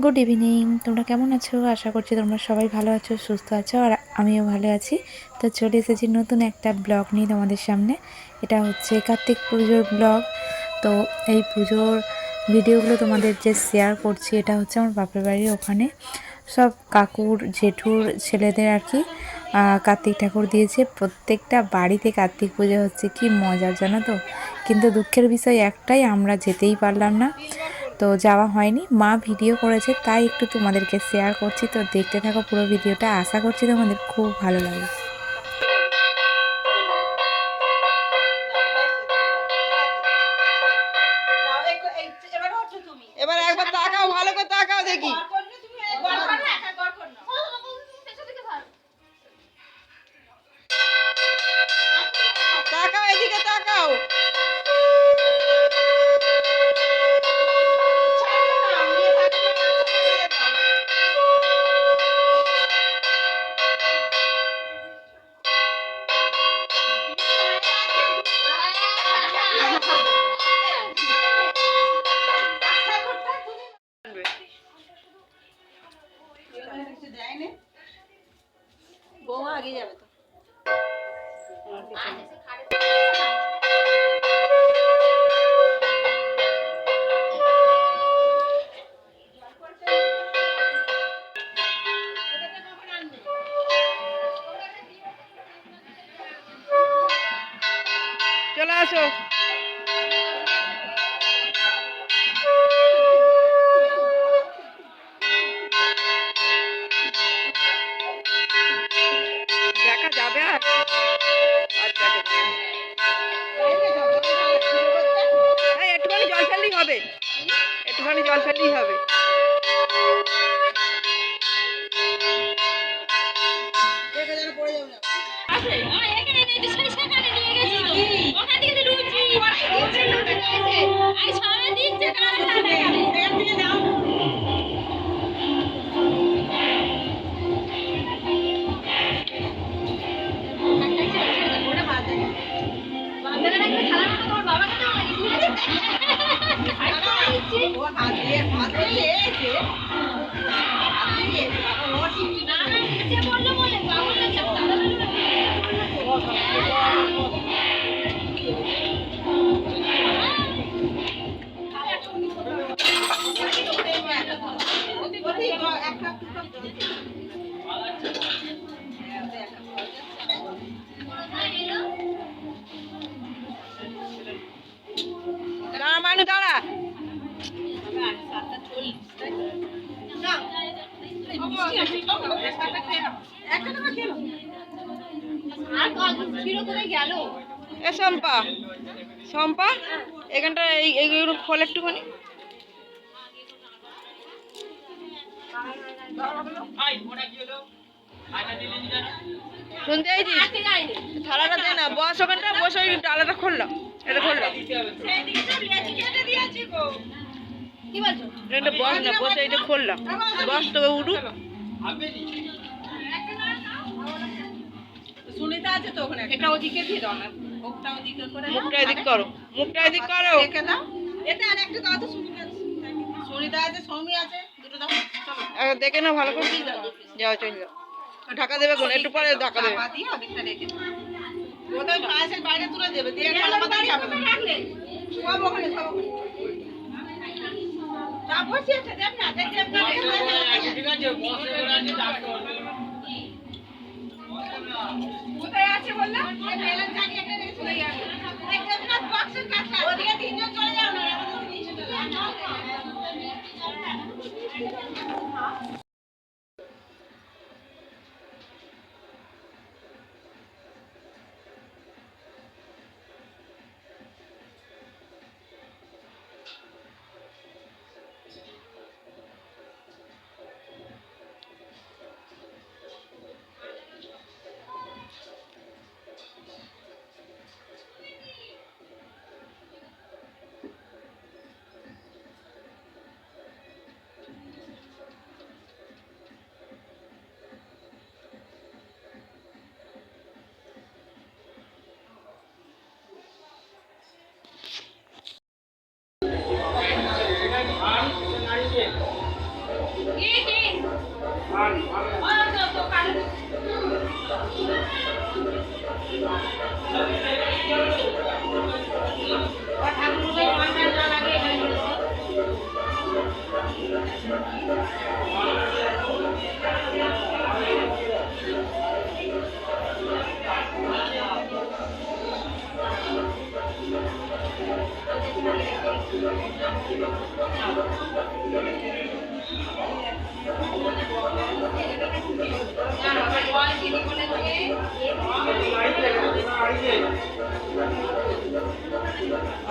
Good evening. তোমরা কেমন আছো? আশা করছি তোমরা সবাই ভালো আছো, সুস্থ আছো, আর আমিও ভালো আছি। তো চলে এসেছি নতুন একটা ব্লগ নিয়ে তোমাদের সামনে। এটা হচ্ছে কার্তিক পুজোর ব্লগ। তো এই পুজোর ভিডিওগুলো তোমাদের যে শেয়ার করছি, এটা হচ্ছে আমার বাপের বাড়ির ওখানে সব কাকুর জেঠুর ছেলেদের আর কি কার্তিক ঠাকুর দিয়েছে। প্রত্যেকটা বাড়িতে কার্তিক পুজো হচ্ছে, কি মজার জানো তো। কিন্তু দুঃখের বিষয় একটাই, আমরা যেতেই পারলাম না, তো যাওয়া হয়নি। মা ভিডিও করেছে, তাই একটু তোমাদেরকে শেয়ার করছি। তো দেখতে থাকো পুরো ভিডিওটা, আশা করছি তোমাদের খুব ভালো লাগবে। এবার একবার তাকাও, ভালো করে তাকাও দেখি। তাকাও, এদিকে তাকাও। বৌমা আগে যাবে তো। চলে আসো। দেখা যাবে আর আচ্ছা, একটুখানি জল ফেললেই হবে, একটুখানি জল ফেললেই হবে। দাঁড়া মানু, দাঁড়া। এ শম্পা, শম্পা, এখানটা এইগুলো খোল একটুখানি। শুনতে চাইছিস? থালাটা দে না, বস ওখানটা, বসে ওই ডালাটা খুললাম, এটা খুললাম। এটা বস না, বসে এটা খুললাম, বস তোকে উঠুক। সুনিতা আছে তো ওখানে, এটা ওদিকে দিয়ে দাও না, মুখটা ওদিকে করে, মুখটা এদিক করো, মুখটা এদিক করো, রেখে দাও। এটা আরেকটু দাও তো, সুনিতা আছে, সৌমি আছে, দুটো দাও। চলো দেখে নাও ভালো করে, যাও চলে যাও। ঢাকা দেবে কোন, একটু পরে ঢাকা দেবে। দিয়ে ওদিকটা রেখে দাও, ওদের পাশের বাইরে তুলে দেবে, দিয়ে ঠান্ডা মাথায় যাবে রাখলে সব ওখানে, সব ওখানে তা বসে আছে, দেখ না, দেখে আপনারা ঠিক আছে, বসে করে আছে ডাক্তার কোথায় আছে বললাম, এই মেলার চাকি একটা রেখে চলে যাবে, দেখবেন না বক্সের কাছে ওদিকে তিনজন চলে যাও না, আমাদের নিচে চলে যাও।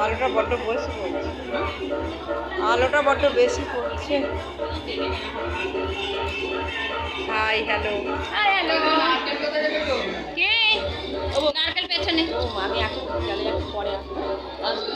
আলোটা বড্ড বেশি পড়ছে, আলোটা বড্ড বেশি পড়ছে। হাই হ্যালো, হাই হ্যালো, কে? ও নারকেল পেছনে। ও আমি এখন গেলে একটু পরে আসবো।